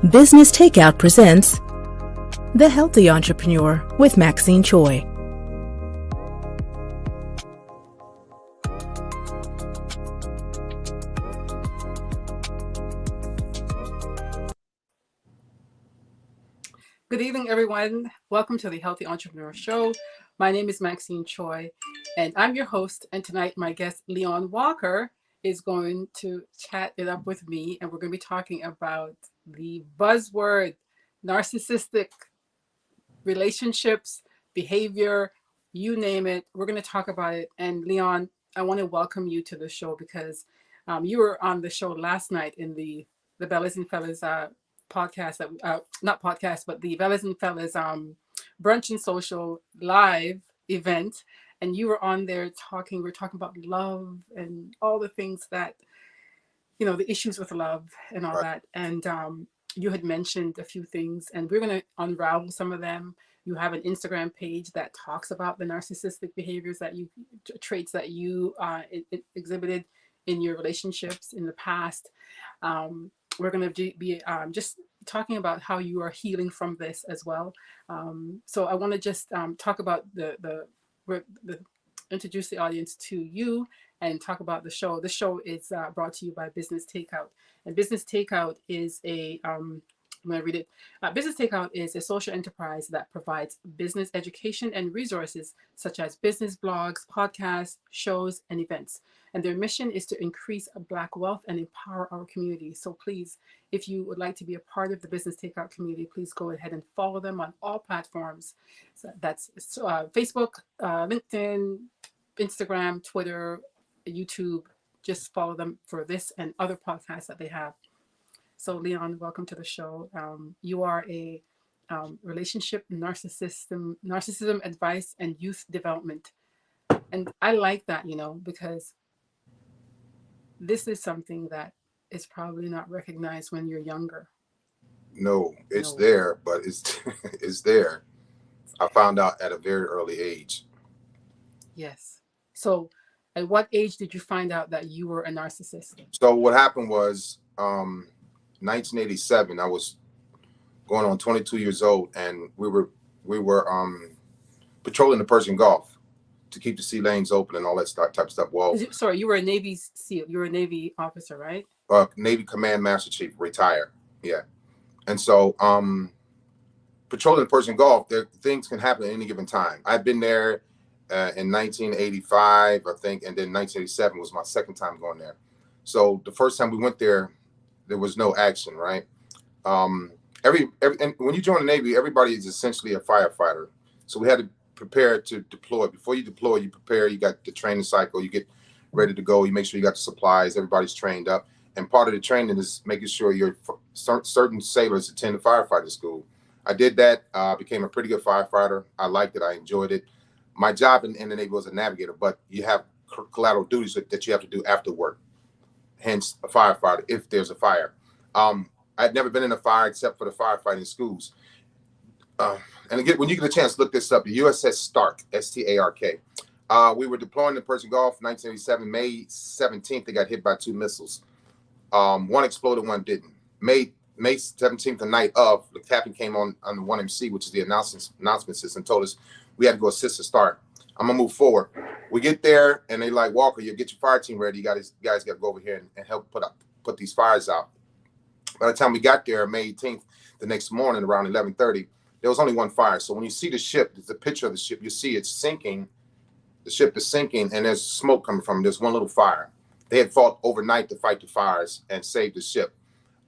Business Takeout presents The Healthy Entrepreneur with Maxine Choy. Good evening, everyone. Welcome to the Healthy Entrepreneur Show. My name is Maxine Choy, and I'm your host. And tonight, my guest, Leon Walker, is going to chat it up with me, and we're going to be talking about the buzzword, narcissistic relationships, behavior, you name it. We're going to talk about it. And Leon, I want to welcome you to the show because you were on the show last night in the Bellas and Fellas podcast, that not podcast, but the Bellas and Fellas brunch and social live event, and you were on there talking. We're talking about love and all the things that, you know, the issues with love and all that. And you had mentioned a few things, and we're going to unravel some of them. You have an Instagram page that talks about the narcissistic behaviors that you, traits that you exhibited in your relationships in the past. We're going to be just talking about how you are healing from this as well. So I want to just talk about introduce the audience to you and talk about the show. The show is brought to you by Business Takeout. And Business Takeout is I'm going to read it. Business Takeout is a social enterprise that provides business education and resources such as business blogs, podcasts, shows, and events. And their mission is to increase Black wealth and empower our community. So please, if you would like to be a part of the Business Takeout community, please go ahead and follow them on all platforms. So that's Facebook, LinkedIn, Instagram, Twitter, YouTube. Just follow them for this and other podcasts that they have. So Leon, welcome to the show. You are a relationship narcissism advice and youth development. And I like that, you know, because this is something that is probably not recognized when you're younger. No, it's there, but it's it's there. I found out at a very early age. Yes. So at what age did you find out that you were a narcissist? So what happened was 1987, I was going on 22 years old, and we were patrolling the Persian Gulf to keep the sea lanes open and all that type of stuff. Well, sorry, you were a Navy SEAL. You were a Navy officer, right? Navy Command Master Chief, retired. Yeah. And so patrolling the Persian Gulf, things can happen at any given time. I've been there in 1985, I think, and then 1987 was my second time going there. So the first time we went there was no action, right? And when you join the Navy, everybody is essentially a firefighter. So we had to prepare to deploy. Before you deploy, you prepare, you got the training cycle, you get ready to go, you make sure you got the supplies, everybody's trained up. And part of the training is making sure certain sailors attend the firefighter school. I did that, became a pretty good firefighter. I liked it, I enjoyed it. My job in the Navy was a navigator, but you have collateral duties that you have to do after work. Hence a firefighter if there's a fire. I'd never been in a fire except for the firefighting schools. And again, when you get a chance, look this up. The USS Stark, S-T-A-R-K. We were deploying in the Persian Gulf, 1987, May 17th. They got hit by 2 missiles. One exploded, one didn't. May 17th, the night of, the captain came on the 1MC, which is the announcement system, told us we had to go assist the Stark. I'm gonna move forward. We get there, and they like, Walker, you get your fire team ready. You guys got to go over here and help put these fires out. By the time we got there, May 18th, the next morning around 11:30, there was only one fire. So when you see the ship, there's a picture of the ship. You see it's sinking. The ship is sinking, and there's smoke coming from it. There's one little fire. They had fought overnight to fight the fires and save the ship.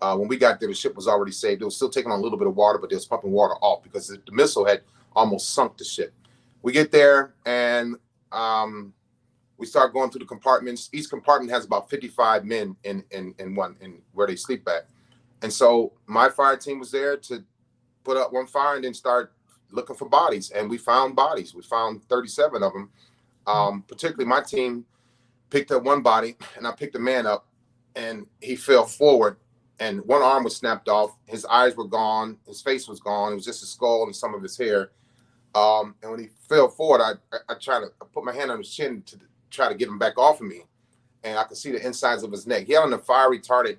When we got there, the ship was already saved. It was still taking on a little bit of water, but they was pumping water off because the missile had almost sunk the ship. We get there, and we start going through the compartments. Each compartment has about 55 men in where they sleep at. And so my fire team was there to put up one fire and then start looking for bodies. And we found bodies. We found 37 of them. Particularly my team picked up one body, and I picked a man up, and he fell forward, and one arm was snapped off. His eyes were gone. His face was gone. It was just his skull and some of his hair. And when he fell forward, I put my hand on his chin to try to get him back off of me. And I could see the insides of his neck. He had on a fire retardant,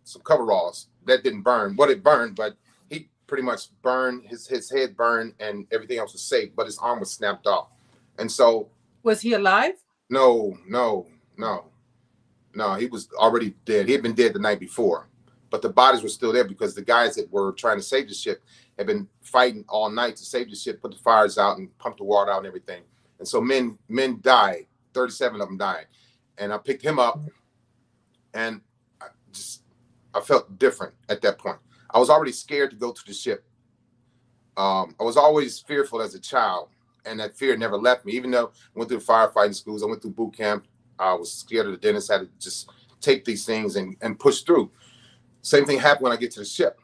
some coveralls, that didn't burn. Well, it burned, but he pretty much burned, his head burned, and everything else was safe, but his arm was snapped off. And so, Was he alive? no, he was already dead. He had been dead the night before, but the bodies were still there because the guys that were trying to save the ship had been fighting all night to save the ship, put the fires out, and pump the water out and everything. And so men died. 37 of them died. And I picked him up, and I felt different at that point. I was already scared to go to the ship. I was always fearful as a child, and that fear never left me. Even though I went through firefighting schools, I went through boot camp, I was scared of the dentist, had to just take these things and push through. Same thing happened when I get to the ship.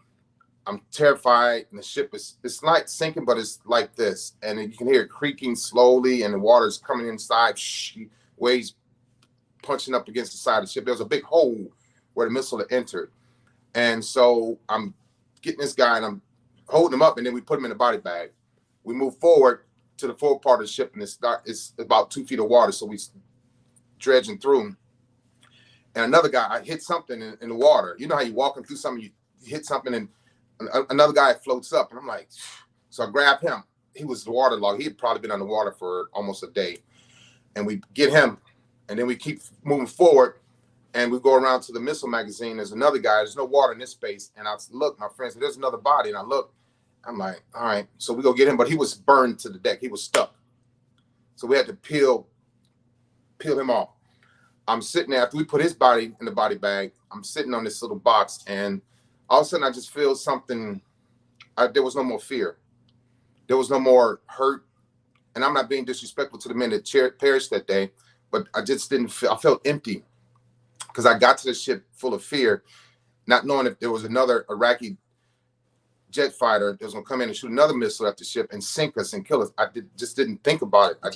I'm terrified, and the ship it's like sinking, but it's like this. And you can hear it creaking slowly, and the water's coming inside, waves punching up against the side of the ship. There was a big hole where the missile had entered. And so I'm getting this guy, and I'm holding him up, and then we put him in a body bag. We move forward to the forward part of the ship, and it's about 2 feet of water, so we dredging through. And another guy, I hit something in the water. You know how you walking through something, you hit something, and another guy floats up, and I'm like, so I grab him. He was waterlogged. He had probably been underwater for almost a day. And we get him, and then we keep moving forward, and we go around to the missile magazine. There's another guy. There's no water in this space. And I look, my friend said, there's another body. And I look, I'm like, all right. So we go get him, but he was burned to the deck. He was stuck. So we had to peel him off. I'm sitting there, after we put his body in the body bag, I'm sitting on this little box, and all of a sudden I just feel something. There was no more fear. There was no more hurt. And I'm not being disrespectful to the men that perished that day, but I just didn't feel, I felt empty because I got to the ship full of fear, not knowing if there was another Iraqi jet fighter that was going to come in and shoot another missile at the ship and sink us and kill us. I just didn't think about it. I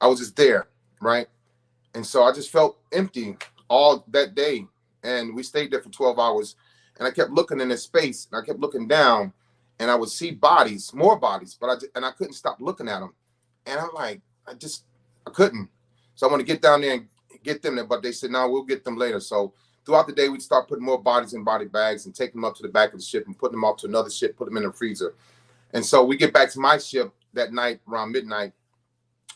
was just there, right? And so I just felt empty all that day. And we stayed there for 12 hours. And I kept looking in this space, and I kept looking down, and I would see bodies, more bodies, but I couldn't stop looking at them. And I'm like, I couldn't. So I want to get down there and get them there, but they said, no, we'll get them later. So throughout the day, we'd start putting more bodies in body bags and taking them up to the back of the ship and putting them off to another ship, put them in the freezer. And so we get back to my ship that night around midnight,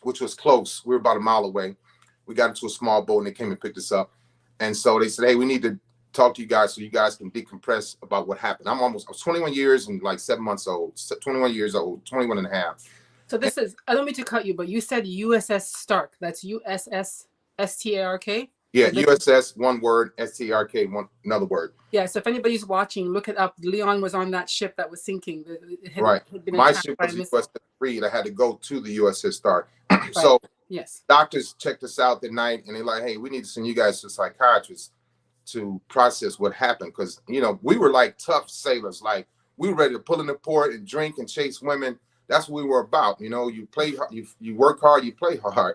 which was close. We were about a mile away. We got into a small boat, and they came and picked us up. And so they said, hey, we need to talk to you guys so you guys can decompress about what happened. I was 21 years and like 7 months old, 21 years old, 21 and a half. So this is, I don't mean to cut you, but you said USS Stark. That's USS Stark? Yeah, USS, one word, Stark, another word. Yeah, so if anybody's watching, look it up. Leon was on that ship that was sinking. Right. My ship was USS Reed. I had to go to the USS Stark. Right. So yes, doctors checked us out that night, and they're like, hey, we need to send you guys to a psychiatrist to process what happened. Because, you know, we were like tough sailors. Like, we were ready to pull in the port and drink and chase women. That's what we were about. You know, you play, you work hard, you play hard.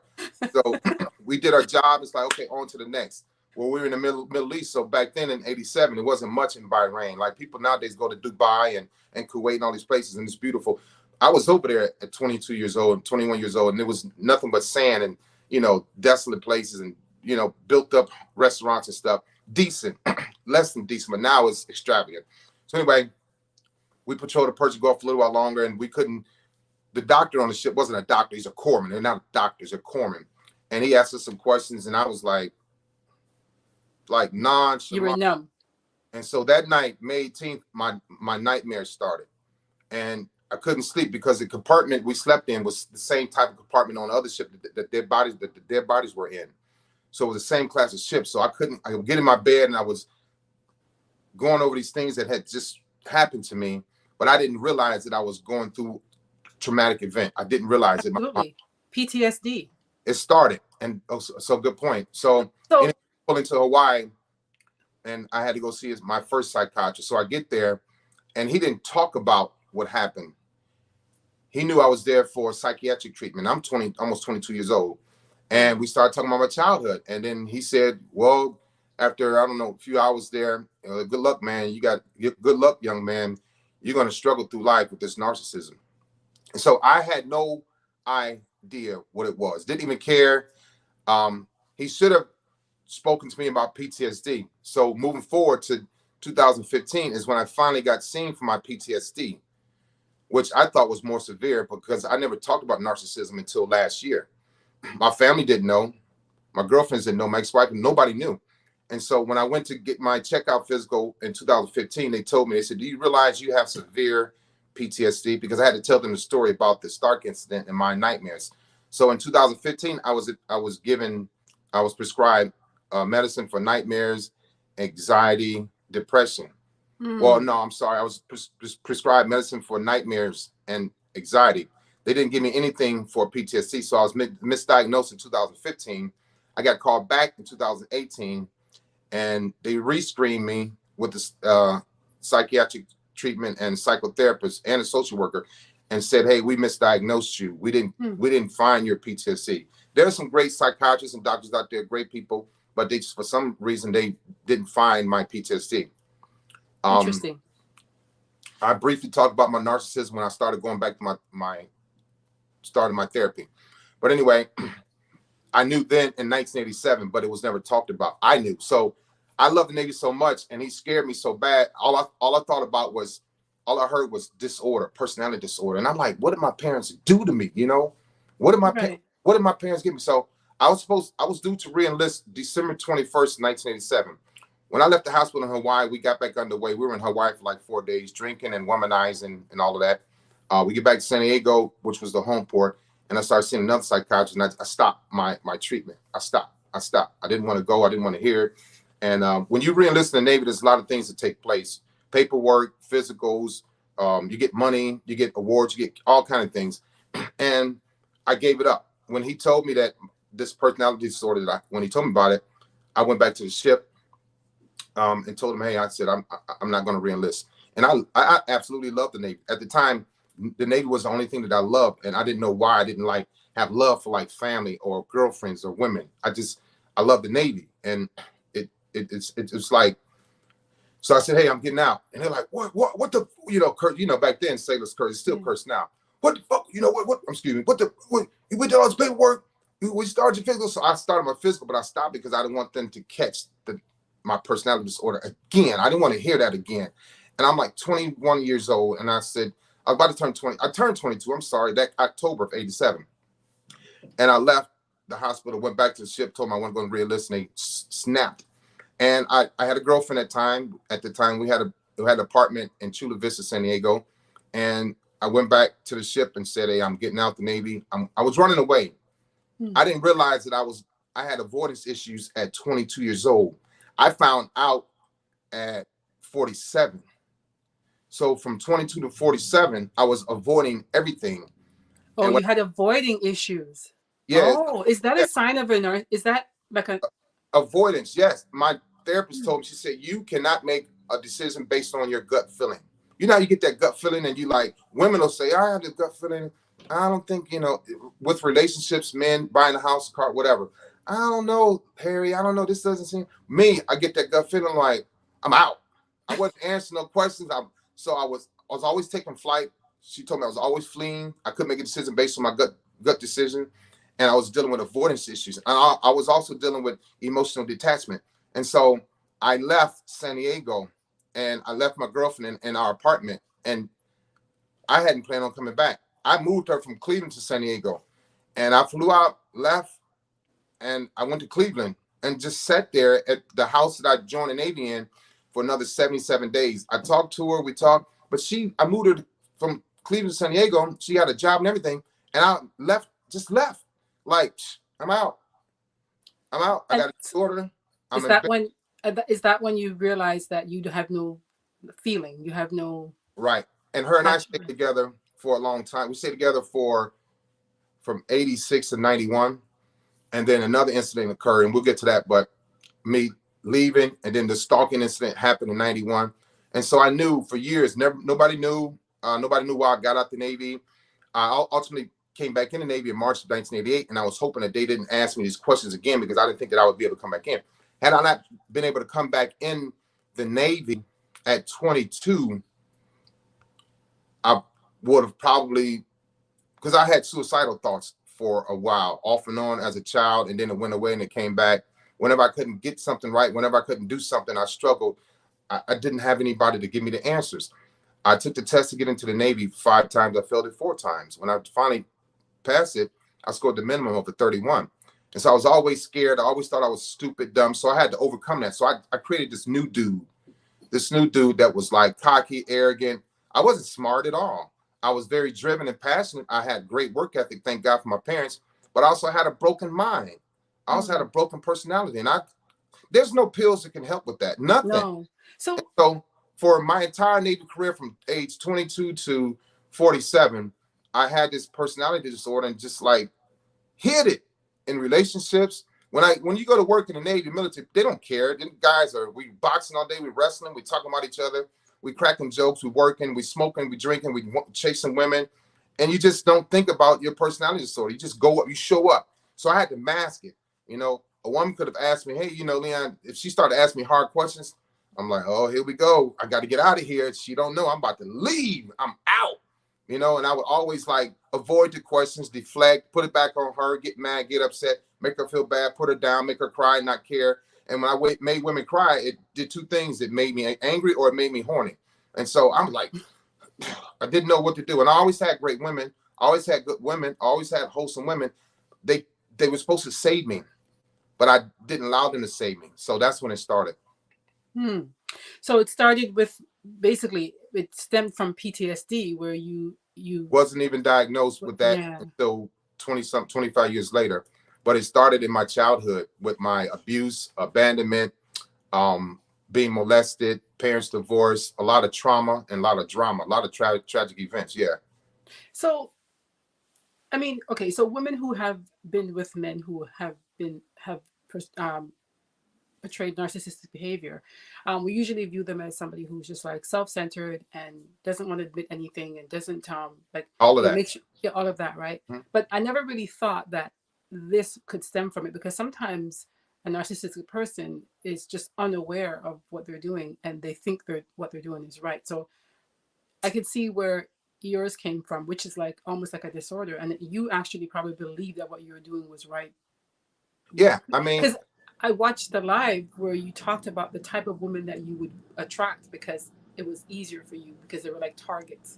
So we did our job. It's like, okay, on to the next. Well, we were in the Middle East. So back then in 87, it wasn't much in Bahrain. Like, people nowadays go to Dubai and Kuwait and all these places, and it's beautiful. I was over there at 22 years old, 21 years old, and there was nothing but sand and, you know, desolate places and, you know, built up restaurants and stuff. Decent, less than decent, but now it's extravagant. So anyway, we patrolled the Persian Gulf a little while longer, and we couldn't. The doctor on the ship wasn't a doctor; he's a corpsman. They're not doctors; they're corpsmen. And he asked us some questions, and I was like nonchalant. You were numb. And so that night, May 18th, my nightmare started, and I couldn't sleep because the compartment we slept in was the same type of compartment on the other ship that the dead bodies were in. So it was the same class of ship. So I would get in my bed, and I was going over these things that had just happened to me, but I didn't realize that I was going through a traumatic event. I didn't realize it. Absolutely. PTSD. It started. And so good point. So pulled into Hawaii, and I had to go see my first psychiatrist. So I get there, and he didn't talk about what happened. He knew I was there for psychiatric treatment. I'm almost 22 years old. And we started talking about my childhood. And then he said, well, after, I don't know, a few hours there, good luck, man. Good luck, young man. You're going to struggle through life with this narcissism. And so I had no idea what it was. Didn't even care. He should have spoken to me about PTSD. So moving forward to 2015 is when I finally got seen for my PTSD, which I thought was more severe because I never talked about narcissism until last year. My family didn't know. My girlfriends didn't know. My ex-wife, nobody knew. And so when I went to get my checkout physical in 2015, they told me, they said, do you realize you have severe PTSD? Because I had to tell them the story about the Stark incident and my nightmares. So in 2015, I was prescribed medicine for nightmares, anxiety, depression. Well, no, I'm sorry. I was prescribed medicine for nightmares and anxiety. They didn't give me anything for PTSD. So I was misdiagnosed in 2015. I got called back in 2018, and they re-screened me with the psychiatric treatment and psychotherapist and a social worker, and said, "Hey, we misdiagnosed you. We didn't find your PTSD." There are some great psychiatrists and doctors out there, great people, but they just, for some reason, they didn't find my PTSD. Interesting. I briefly talked about my narcissism when I started going back to my therapy. But anyway, I knew then in 1987, but it was never talked about. I knew. So I love the Navy so much, and he scared me so bad. All I thought about was, all I heard was disorder, personality disorder. And I'm like, what did my parents do to me? You know, what did my parents give me? So I was due to re-enlist December 21st, 1987. When I left the hospital in Hawaii, we got back underway. We were in Hawaii for like 4 days, drinking and womanizing and all of that. We get back to San Diego, which was the home port, and I started seeing another psychiatrist, and I stopped my treatment. I stopped. I didn't want to go. I didn't want to hear it. And when you re-enlist in the Navy, there's a lot of things that take place. Paperwork, physicals, you get money, you get awards, you get all kinds of things. And I gave it up. When he told me that this personality disorder, when he told me about it, I went back to the ship and told him, hey, I said, I'm not going to re-enlist. And I absolutely loved the Navy. At the time, the Navy was the only thing that I loved. And I didn't know why I didn't have love for like family or girlfriends or women. I love the Navy. And it's like, so I said, hey, I'm getting out. And they're like, what the, curse, back then sailors curse, it's still cursed now. What the fuck, excuse me, you did all this paperwork, we started your physical. So I started my physical, but I stopped because I didn't want them to catch my personality disorder again. I didn't want to hear that again. And I'm like 21 years old. And I said, I was about to turn 20. I turned 22. I'm sorry, that October of 87. And I left the hospital, went back to the ship, told them I wasn't going to re-enlist, and they snapped. And I had a girlfriend at the time. We had an apartment in Chula Vista, San Diego. And I went back to the ship and said, hey, I'm getting out the Navy. I was running away. I didn't realize that I had avoidance issues at 22 years old. I found out at 47. So from 22 to 47, I was avoiding everything. Oh, you had avoiding issues. Yeah. Oh, is that a sign of is that like a avoidance? Yes. My therapist told me, she said, you cannot make a decision based on your gut feeling. You know, you get that gut feeling and you like, women will say, I have this gut feeling. I don't think, with relationships, men buying a house, car, whatever. I don't know, Harry. I don't know. This doesn't seem me. I get that gut feeling like I'm out. I wasn't answering no questions. I was always taking flight. She told me I was always fleeing. I couldn't make a decision based on my gut decision. And I was dealing with avoidance issues. And I was also dealing with emotional detachment. And so I left San Diego and I left my girlfriend in our apartment. And I hadn't planned on coming back. I moved her from Cleveland to San Diego. And I flew out, left, and I went to Cleveland and just sat there at the house that I joined the Navy in for another 77 days. I talked to her, we talked, but I moved her from Cleveland to San Diego. She had a job and everything. And I just left. Like, I'm out. I got a disorder. Is that when you realize that you have no feeling? You have no. Right. And her and I stayed together for a long time. We stayed together from 86 to 91. And then another incident occurred, and we'll get to that. But me leaving, and then the stalking incident happened in 91. And so I knew for years, nobody knew why I got out the Navy. I ultimately came back in the Navy in March of 1988, and I was hoping that they didn't ask me these questions again because I didn't think that I would be able to come back in. Had I not been able to come back in the Navy at 22, I would have probably, because I had suicidal thoughts for a while, off and on as a child, and then it went away and it came back. Whenever I couldn't get something right, whenever I couldn't do something, I struggled. I didn't have anybody to give me the answers. I took the test to get into the Navy 5 times. I failed it 4 times. When I finally passed it, I scored the minimum of a 31. And so I was always scared. I always thought I was stupid, dumb. So I had to overcome that. So I created this new dude that was like cocky, arrogant. I wasn't smart at all. I was very driven and passionate. I had great work ethic, thank God for my parents, but I also had a broken mind. I also had a broken personality. And there's no pills that can help with that. Nothing. No. So for my entire Navy career from age 22 to 47, I had this personality disorder and just like hid it in relationships. When you go to work in the Navy military, they don't care. Them guys we boxing all day, we wrestling, we talking about each other, we cracking jokes, we working, we smoking, we drinking, we chasing women, and you just don't think about your personality disorder. You just go up, you show up. So I had to mask it. You know, a woman could have asked me, hey, you know, Leon, if she started asking me hard questions, I'm like, oh, here we go. I got to get out of here. She don't know I'm about to leave. I'm out. You know, and I would always like avoid the questions, deflect, put it back on her, get mad, get upset, make her feel bad, put her down, make her cry, not care. And when I made women cry, it did 2 things. It made me angry or it made me horny. And so I'm like, I didn't know what to do. And I always had great women. I always had good women. I always had wholesome women. They were supposed to save me, but I didn't allow them to save me. So that's when it started. So it started with, basically, it stemmed from PTSD, where you wasn't even diagnosed with that until 25 years later. But it started in my childhood with my abuse, abandonment, being molested, parents divorced, a lot of trauma and a lot of drama, a lot of tragic events. Yeah. So, I mean, okay, so women who have been with men who have portrayed narcissistic behavior, we usually view them as somebody who's just like self-centered and doesn't want to admit anything and doesn't like all of that. Make sure, all of that, right? Mm-hmm. But I never really thought that this could stem from it, because sometimes a narcissistic person is just unaware of what they're doing and they think what they're doing is right. So I could see where yours came from, which is like almost like a disorder, and you actually probably believe that what you were doing was right. Yeah, I mean, because I watched the live where you talked about the type of woman that you would attract because it was easier for you, because they were like targets.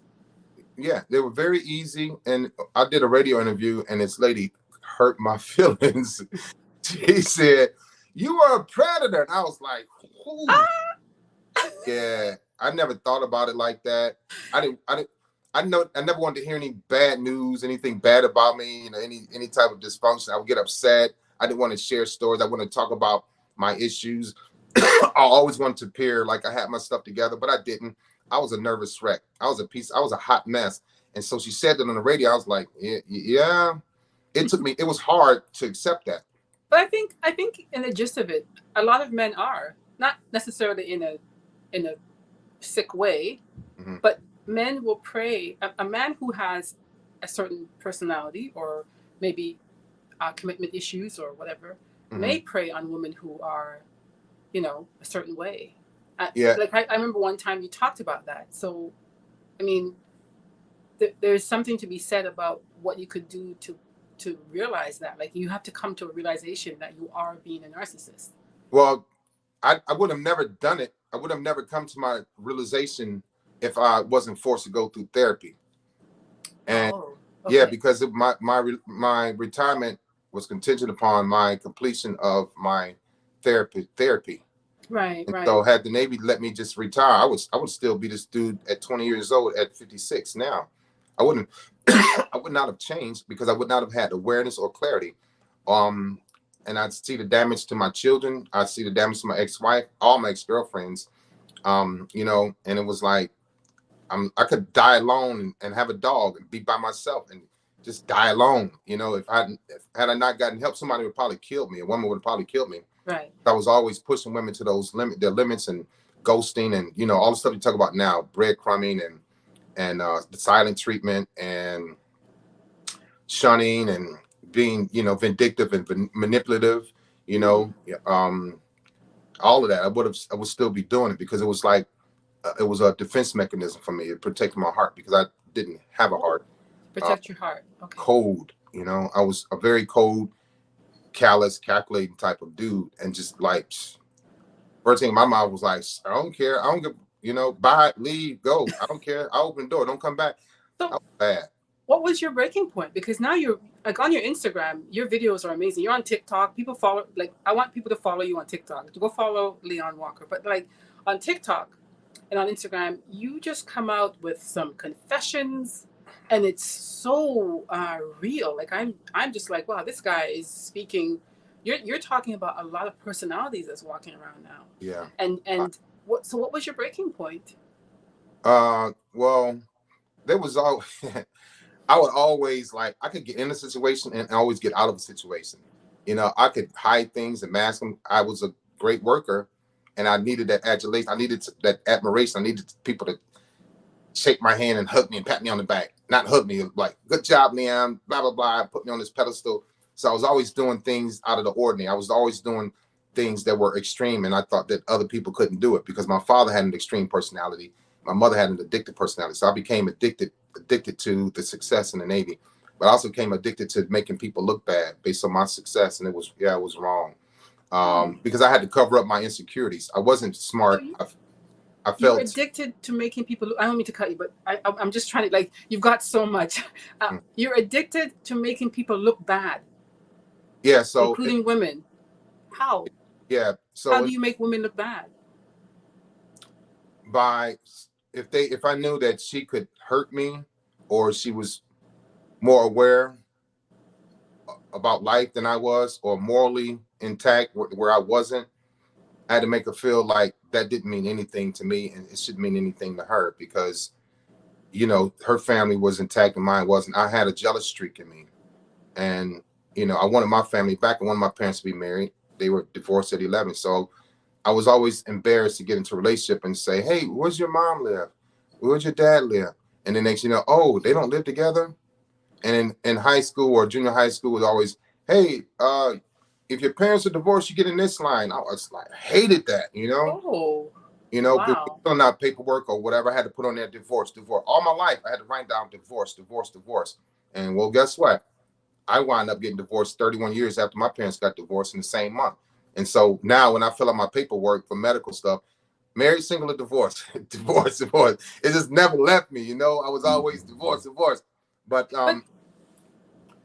Yeah, they were very easy. And I did a radio interview and this lady hurt my feelings. She said, "You are a predator." And I was like, yeah, I never thought about it like that. I never wanted to hear any bad news, anything bad about me, you know, any type of dysfunction. I would get upset. I didn't want to share stories. I wanted to talk about my issues. I always wanted to appear like I had my stuff together, but I didn't. I was a nervous wreck. I was a hot mess. And so she said that on the radio. I was like, yeah. It took me, it was hard to accept that. But I think in the gist of it, a lot of men are not necessarily in a sick way, mm-hmm. but men will prey. A man who has a certain personality or maybe commitment issues or whatever, mm-hmm. may prey on women who are, you know, a certain way. Yeah. Like I remember one time you talked about that. So, I mean, there's something to be said about what you could do to realize that. Like, you have to come to a realization that you are being a narcissist. Well, I would have never done it. I would have never come to my realization if I wasn't forced to go through therapy. And okay. Yeah, because my retirement was contingent upon my completion of my therapy. Right, and right. So had the Navy let me just retire, I would still be this dude at 20 years old at 56 now. I would not have changed because I would not have had awareness or clarity. And I'd see the damage to my children. I'd see the damage to my ex-wife, all my ex-girlfriends, you know, and it was like, I could die alone and have a dog and be by myself and just die alone. You know, had I not gotten help, somebody would probably kill me. A woman would have probably killed me. Right. I was always pushing women to their limits and ghosting and, you know, all the stuff you talk about now, breadcrumbing and the silent treatment and shunning and being, you know, vindictive and manipulative, you know, all of that. I would still be doing it because it was like, it was a defense mechanism for me. It protected my heart because I didn't have a heart. Protect your heart. Okay. Cold, you know, I was a very cold, callous, calculating type of dude, and just like First thing my mom was like, I don't care. I don't give, buy, leave, go. I don't care. I open the door. Don't come back. So That was bad. what was your breaking point? Because now you're like on your Instagram, your videos are amazing. You're on TikTok. People follow, like, I want people to follow you on TikTok. To go follow Leon Walker. But like on TikTok and on Instagram, you just come out with some confessions, and it's so real. Like I'm just like, wow, this guy is speaking. You're talking about a lot of personalities that's walking around now. Yeah. And what was your breaking point? Well, there was all I would always I could get in a situation and always get out of a situation. I could hide things and mask them. I was a great worker, and I needed that adulation. I needed that admiration. I needed people to shake my hand and hug me and pat me on the back. Not hug me, like, good job, Leon, blah, blah, blah, put me on this pedestal. So I was always doing things out of the ordinary. I was always doing things that were extreme, and I thought that other people couldn't do it because my father had an extreme personality. My mother had an addicted personality. So I became addicted to the success in the Navy, but I also became addicted to making people look bad based on my success. And it was wrong. Because I had to cover up my insecurities. I wasn't smart. I felt you're addicted to making people look, I don't mean to cut you, but I'm just trying to, like, you've got so much. You're addicted to making people look bad. Yeah. So including women. How? Yeah. So how do you make women look bad? If I knew that she could hurt me, or she was more aware about life than I was, or morally intact where I wasn't, I had to make her feel like that didn't mean anything to me, and it shouldn't mean anything to her, because her family was intact and mine wasn't. I had a jealous streak in me, and I wanted my family back. I wanted my parents to be married. They were divorced at 11, so I was always embarrassed to get into a relationship and say, hey, where's your mom live? Where's your dad live? And then next, oh, they don't live together. And in high school or junior high school was always, hey, if your parents are divorced, you get in this line. I was like, hated that, Oh, wow. Filling out paperwork or whatever, I had to put on there divorce. All my life, I had to write down divorce. And well, guess what? I wound up getting divorced 31 years after my parents got divorced in the same month. And so now when I fill out my paperwork for medical stuff, married, single, or divorced, divorce. It just never left me. I was always divorced. But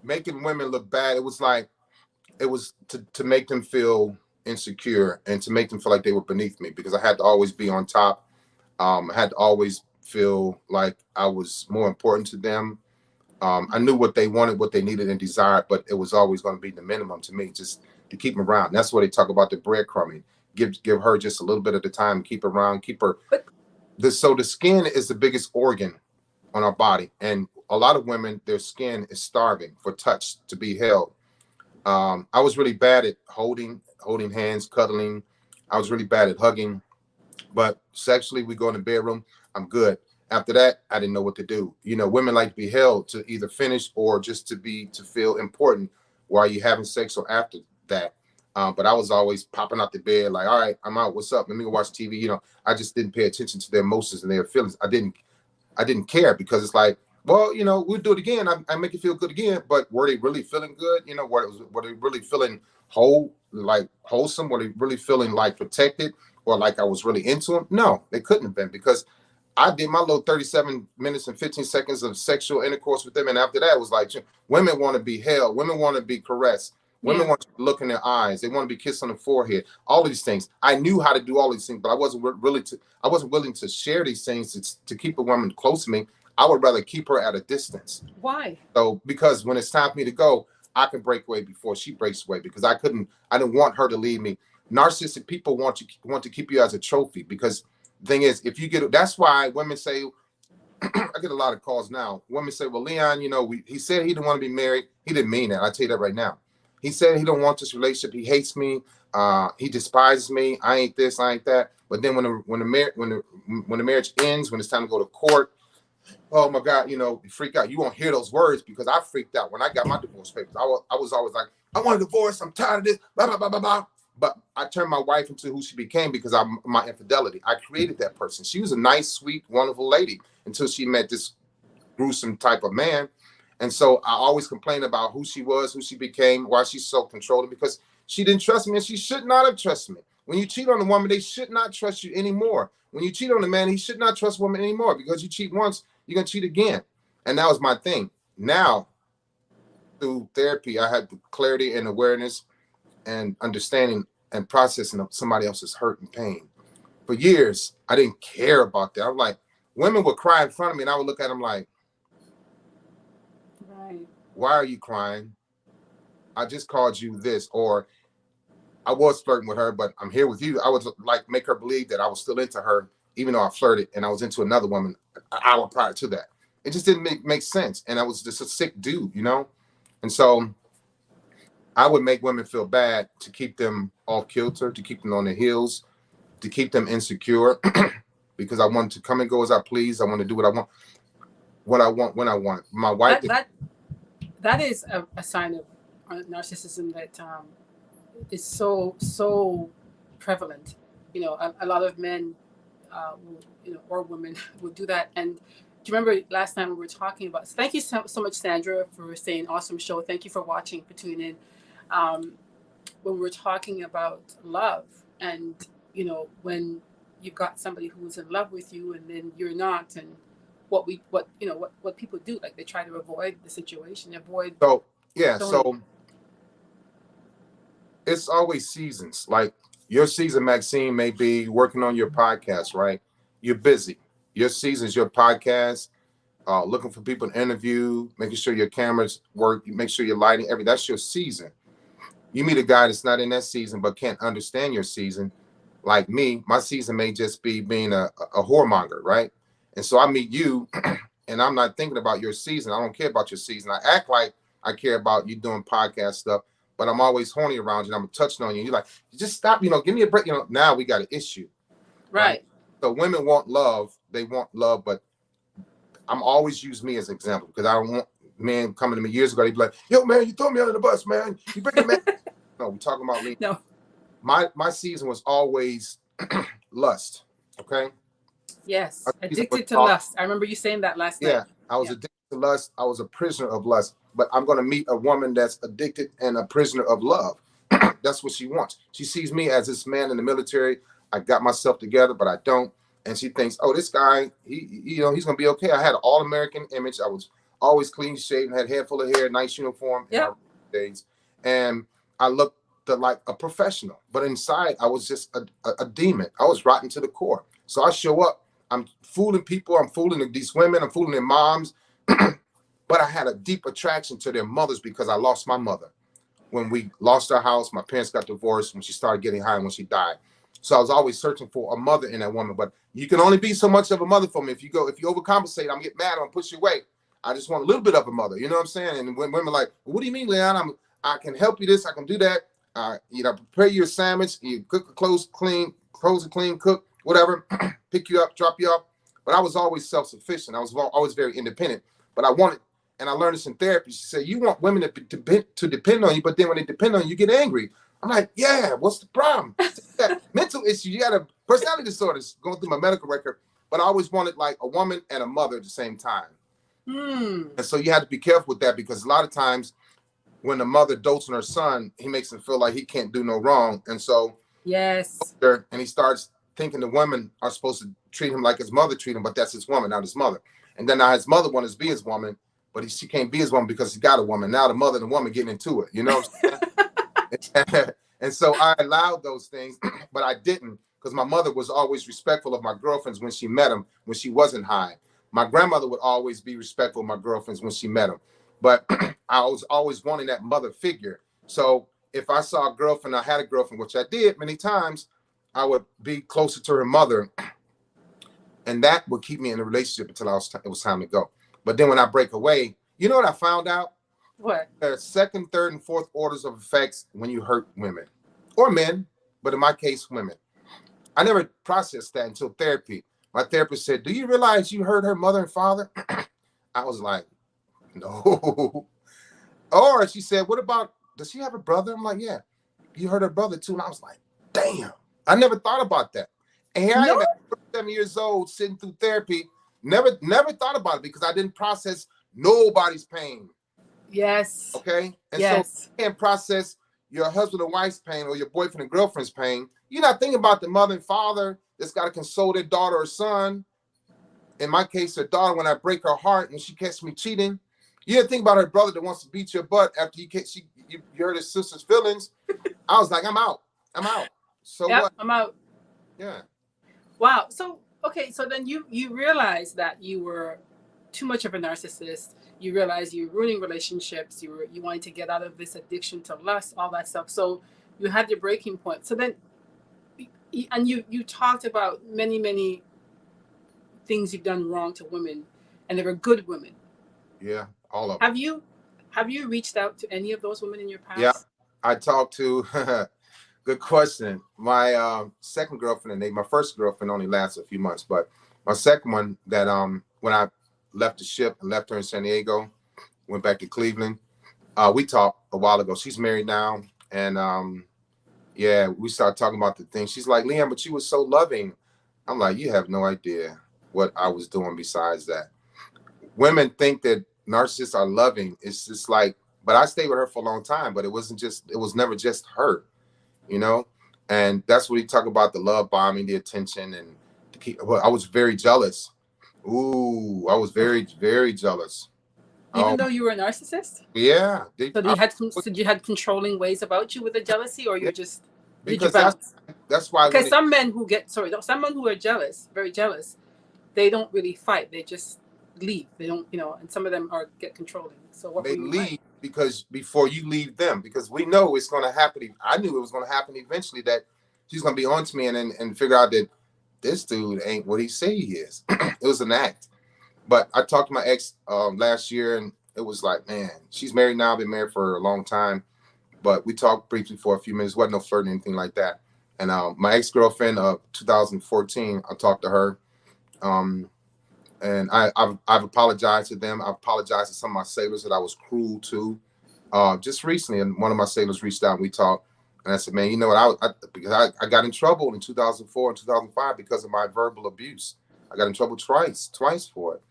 making women look bad, it was to make them feel insecure and to make them feel like they were beneath me, because I had to always be on top. I had to always feel like I was more important to them. I knew what they wanted, what they needed and desired, but it was always going to be the minimum to me, just to keep them around. That's what they talk about, the breadcrumbing. Give her just a little bit at a time, keep her around, keep her. So the skin is the biggest organ on our body. And a lot of women, their skin is starving for touch, to be held. I was really bad at holding hands, cuddling. I was really bad at hugging. But sexually, we go in the bedroom, I'm good. After that, I didn't know what to do. Women like to be held, to either finish or just to feel important while you're having sex or after that. But I was always popping out the bed like, all right, I'm out. What's up? Let me go watch TV. I just didn't pay attention to their emotions and their feelings. I didn't care, because it's like, well, we'll do it again. I make it feel good again. But were they really feeling good? Were they really feeling whole, like wholesome? Were they really feeling like protected, or like I was really into them? No, they couldn't have been, because I did my little 37 minutes and 15 seconds of sexual intercourse with them. And after that, it was like, women want to be held. Women want to be caressed. Women want to look in their eyes. They want to be kissed on the forehead. All of these things. I knew how to do all these things, but I wasn't willing to share these things to keep a woman close to me. I would rather keep her at a distance. Why? So because when it's time for me to go, I can break away before she breaks away, because I didn't want her to leave me. Narcissistic people want to keep you as a trophy, because the thing is, that's why women say, I get a lot of calls now. Women say, well, Leon, he said he didn't want to be married. He didn't mean that. I tell you that right now. He said he don't want this relationship. He hates me. He despises me. I ain't this. I ain't that. But then when the marriage ends, when it's time to go to court, oh my God, you freak out. You won't hear those words, because I freaked out when I got my divorce papers. I was always like, I want a divorce. I'm tired of this. Blah blah blah blah blah. But I turned my wife into who she became because of my infidelity. I created that person. She was a nice, sweet, wonderful lady until she met this gruesome type of man. And so I always complained about who she was, who she became, why she's so controlling, because she didn't trust me, and she should not have trusted me. When you cheat on a woman, they should not trust you anymore. When you cheat on a man, he should not trust women anymore, because you cheat once, you're going to cheat again. And that was my thing. Now, through therapy, I had the clarity and awareness and understanding and processing of somebody else's hurt and pain. For years, I didn't care about that. I'm like, women would cry in front of me, and I would look at them like, Right. why are you crying? I just called you this. Or I was flirting with her, but I'm here with you. I would like make her believe that I was still into her, even though I flirted and I was into another woman an hour prior to that. It just didn't make sense. And I was just a sick dude, you know? And so I would make women feel bad to keep them off kilter, to keep them on their heels, to keep them insecure, because I wanted to come and go as I please. I want to do what I want, when I want. My wife. That is a sign of narcissism that is so prevalent. You know, a lot of men, or women would do that. And do you remember last time we were talking about? So thank you so much, Sandra, for saying awesome show. Thank you for watching, for tuning in. When we were talking about love, and when you've got somebody who's in love with you and then you're not, and what people do, like they try to avoid the situation, So it's always seasons. Like your season, Maxine, may be working on your podcast, right? You're busy. Your season's your podcast, looking for people to interview, making sure your cameras work, make sure your lighting, that's your season. You meet a guy that's not in that season but can't understand your season. Like me, my season may just be being a whoremonger, right? And so I meet you and I'm not thinking about your season. I don't care about your season. I act like I care about you doing podcast stuff, but I'm always horny around you and I'm touching on you. You're like, just stop, give me a break. Now we got an issue. Right. So women want love. They want love, but I'm always use me as an example, because I don't want men coming to me years ago. They'd be like, yo, man, you throw me under the bus, man. You bring a man. No, we're talking about me. No. My season was always lust. Okay. Yes. Addicted to lust. I remember you saying that last night. Yeah. I was addicted to lust. I was a prisoner of lust. But I'm going to meet a woman that's addicted and a prisoner of love. That's what she wants. She sees me as this man in the military. I got myself together, but I don't. And she thinks, oh, this guy, he's going to be okay. I had an all-American image. I was always clean shaven, had a head full of hair, nice uniform. Yeah. And I looked like a professional, but inside I was just a demon. I was rotten to the core. So I show up, I'm fooling people. I'm fooling these women. I'm fooling their moms. But I had a deep attraction to their mothers, because I lost my mother. When we lost our house, my parents got divorced, when she started getting high, and when she died. So I was always searching for a mother in that woman. But you can only be so much of a mother for me. If you overcompensate, I'm get mad, I'm push you away. I just want a little bit of a mother. You know what I'm saying? And when women are like, well, what do you mean, Leon? I can help you this, I can do that. Prepare you a sandwich, you cook the clothes clean, cook, whatever, pick you up, drop you off. But I was always self-sufficient. I was always very independent. But I wanted, and I learned this in therapy. She said, you want women to depend on you, but then when they depend on you, you get angry. I'm like, yeah, what's the problem? Mental issue. You got a personality disorders, going through my medical record. But I always wanted like a woman and a mother at the same time. And so you have to be careful with that, because a lot of times when the mother dotes on her son, he makes him feel like he can't do no wrong. And so, yes. And he starts thinking the women are supposed to treat him like his mother treat him, but that's his woman, not his mother. And then now his mother wants to be his woman, but she can't be his woman because he got a woman. Now the mother and the woman getting into it, you know what I'm saying? And so I allowed those things, but I didn't, because my mother was always respectful of my girlfriends when she met them, when she wasn't high. My grandmother would always be respectful of my girlfriends when she met them. But I was always wanting that mother figure. So if I saw a girlfriend, I had a girlfriend, which I did many times, I would be closer to her mother. And that would keep me in a relationship until it was time to go. But then when I break away, you know what I found out? What? There are second, third, and fourth orders of effects when you hurt women or men, but in my case, women. I never processed that until therapy. My therapist said, do you realize you hurt her mother and father? I was like, no. Or she said, what about, does she have a brother? I'm like, yeah. You hurt her brother too. And I was like, damn. I never thought about that. And here I am at 37 years old, sitting through therapy. Never thought about it, because I didn't process nobody's pain. Yes. Okay. And yes. so you can't process your husband and wife's pain or your boyfriend and girlfriend's pain. You're not thinking about the mother and father that's got to console their daughter or son. In my case, her daughter, when I break her heart and she catches me cheating. You didn't think about her brother that wants to beat your butt after you hurt his sister's feelings. I was like, I'm out. So yep, what? I'm out. Yeah. Wow. So, okay. So then you realized that you were too much of a narcissist. You realized you were ruining relationships. You wanted to get out of this addiction to lust, all that stuff. So you had your breaking point. So then, and you talked about many things you've done wrong to women, and they were good women. Yeah, all of them. Have you reached out to any of those women in your past? Yeah, I talked to. Good question. My second girlfriend, and my first girlfriend only lasted a few months, but my second one, that when I left the ship and left her in San Diego, went back to Cleveland. We talked a while ago. She's married now, and yeah, we started talking about the thing. She's like, Leon, but you were so loving. I'm like, you have no idea what I was doing besides that. Women think that narcissists are loving. It's just like, but I stayed with her for a long time, but it was never just her, you know? And that's what he talk about, the love bombing, the attention, and I was very jealous. Ooh, I was very, very jealous. Even though you were a narcissist? Yeah. So you had controlling ways about you with the jealousy, or you just because that's why. Because some men who are jealous, very jealous, they don't really fight. They just leave. They don't, and some of them get controlling. So what they leave because before you leave them, because we know it's going to happen. I knew it was going to happen eventually, that she's going to be on to me and figure out that this dude ain't what he say he is. It was an act. But I talked to my ex last year, and it was like, man, she's married now. Been married for a long time, but we talked briefly for a few minutes. Wasn't no flirting, anything like that. And my ex-girlfriend of 2014, I talked to her, and I've apologized to them. I've apologized to some of my sailors that I was cruel to. Just recently, and one of my sailors reached out and we talked, and I said, man, you know what? Because I got in trouble in 2004 and 2005 because of my verbal abuse. I got in trouble twice for it.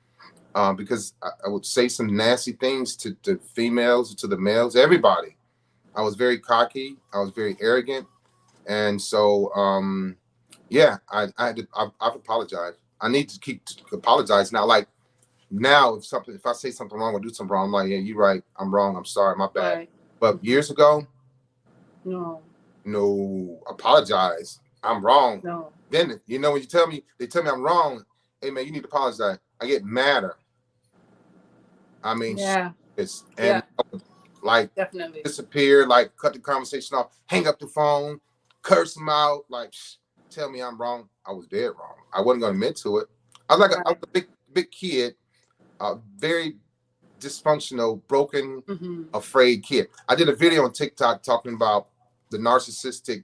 Because I would say some nasty things to females, to the males, everybody. I was very cocky. I was very arrogant. And so, yeah, I've apologized. I need to keep apologizing now. Like now, if I say something wrong or do something wrong, I'm like, yeah, you're right. I'm wrong. I'm sorry. My bad. Right. But years ago, no, apologize. I'm wrong. No. Then, when they tell me I'm wrong, hey man, you need to apologize. I get madder. I mean, yeah. Like definitely disappear, like cut the conversation off, hang up the phone, curse them out, like tell me I'm wrong. I was dead wrong. I wasn't going to admit to it. I was like I was a big kid, very dysfunctional, broken, afraid kid. I did a video on TikTok talking about the narcissistic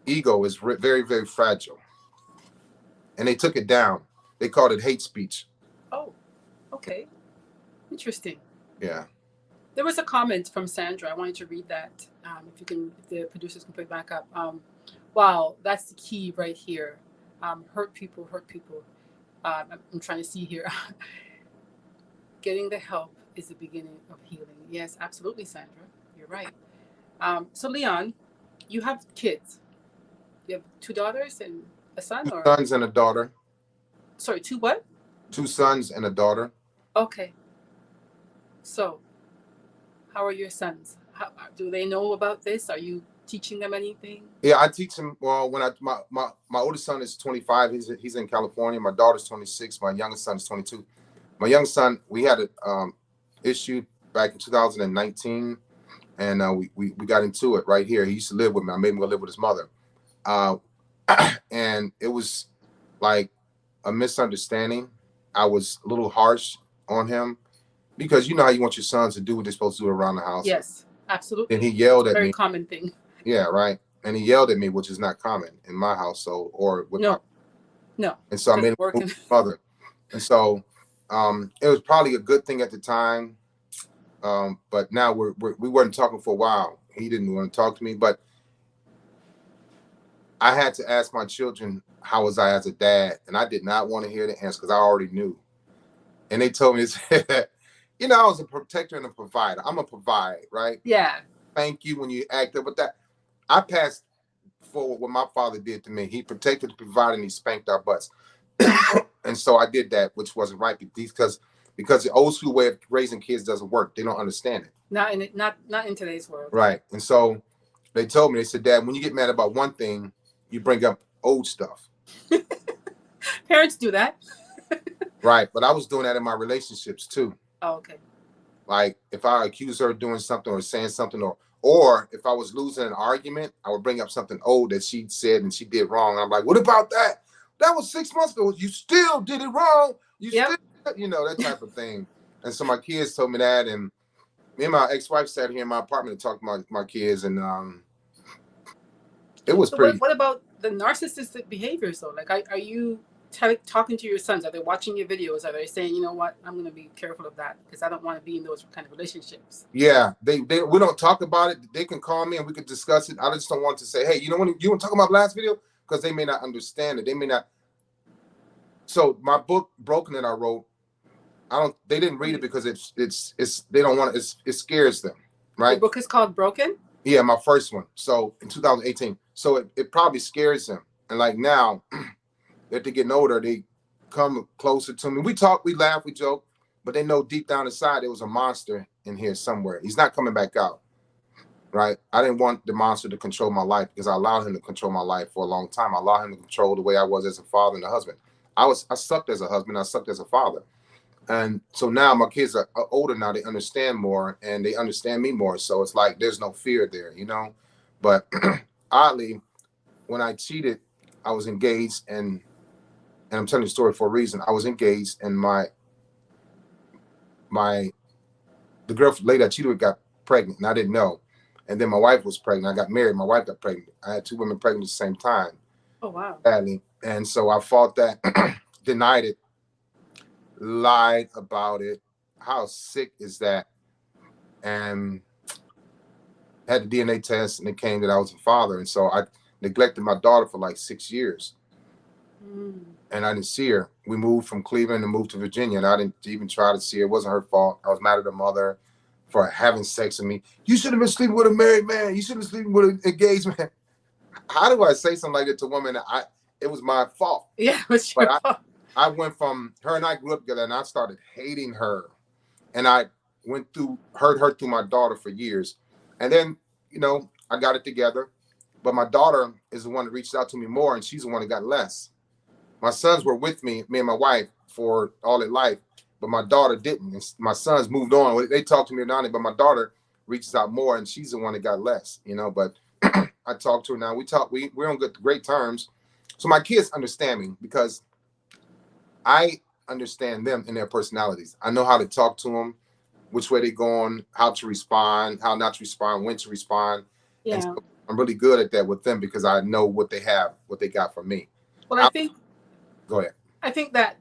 ego is very, very fragile, and they took it down. They called it hate speech. Oh, okay, interesting. Yeah. There was a comment from Sandra. I wanted to read that. If the producers can put it back up. Wow, that's the key right here. Hurt people. I'm trying to see here. Getting the help is the beginning of healing. Yes, absolutely, Sandra. You're right. So Leon, you have kids. You have 2 daughters and a son? 2 sons and a daughter. Sorry, 2 what? 2 sons and a daughter. Okay. So, how are your sons? Do they know about this? Are you teaching them anything? Yeah, I teach them. Well, when my oldest son is 25. He's in California. My daughter's 26. My youngest son is 22. My youngest son, we had an issue back in 2019, and we got into it right here. He used to live with me. I made him go live with his mother, and it was like a misunderstanding. I was a little harsh on him. Because you know how you want your sons to do what they're supposed to do around the house. Yes, absolutely. And he yelled at me. Very common thing. Yeah, right. And he yelled at me, which is not common in my household or with No. And so I made him move with his mother. And so it was probably a good thing at the time. But now we weren't talking for a while. He didn't want to talk to me. But I had to ask my children, how was I as a dad? And I did not want to hear the answer because I already knew. And they told me, I was a protector and a provider. I'm a provide, right? Yeah. spank you when you act up. But that I passed forward what my father did to me. He protected, provided, and he spanked our butts. And so I did that, which wasn't right because the old school way of raising kids doesn't work. They don't understand it. Not in today's world. Right. And so they told me, they said, Dad, when you get mad about one thing, you bring up old stuff. Parents do that. Right. But I was doing that in my relationships too. Oh, okay. Like if I accuse her of doing something or saying something, or if I was losing an argument, I would bring up something old that she said and she did wrong. I'm like, what about that? That was 6 months ago. You still did it wrong. Still, that type of thing. And so my kids told me that, and me and my ex-wife sat here in my apartment and talked to my kids, and it was pretty. What about the narcissistic behaviors though? Like, are you talking to your sons? Are they watching your videos? Are they saying, you know what, I'm going to be careful of that because I don't want to be in those kind of relationships? Yeah, we don't talk about it. They can call me and we could discuss it. I just don't want to say, hey, you want to talk about the last video, because they may not understand it. They may not. So my book Broken that I wrote, they didn't read it because they don't want it. It scares them, right? The book is called Broken? Yeah, my first one. So in 2018. So it probably scares them. And like now that they're getting older, they come closer to me. We talk, we laugh, we joke, but they know deep down inside there was a monster in here somewhere. He's not coming back out. Right? I didn't want the monster to control my life because I allowed him to control my life for a long time. I allowed him to control the way I was as a father and a husband. I sucked as a husband. I sucked as a father. And so now my kids are older now. They understand more and they understand me more. So it's like there's no fear there, But oddly, when I cheated, I was engaged, and I'm telling you the story for a reason. I was engaged, and the girl lady I cheated with got pregnant, and I didn't know. And then my wife was pregnant. I got married. My wife got pregnant. I had two women pregnant at the same time. Oh, wow. Badly. And so I fought that, denied it, lied about it. How sick is that? And had the DNA test, and it came that I was a father. And so I neglected my daughter for like 6 years. And I didn't see her. We moved from Cleveland and moved to Virginia, and I didn't even try to see her. It wasn't her fault. I was mad at her mother for having sex with me. You should have been sleeping with a married man. You should have been sleeping with an engaged man. How do I say something like that to a woman? It was my fault. Yeah, it was your fault. I went from her, and I grew up together, and I started hating her. And I heard her through my daughter for years. And then, I got it together. But my daughter is the one that reached out to me more, and she's the one that got less. My sons were with me and my wife, for all their life, but my daughter didn't. And my sons moved on. They talked to me about it, but my daughter reaches out more, and she's the one that got less, But I talk to her now. We're on great terms. So my kids understand me because I understand them and their personalities. I know how to talk to them, which way they're going, how to respond, how not to respond, when to respond. Yeah. And so I'm really good at that with them because I know what they got from me. Well, Go ahead. I think that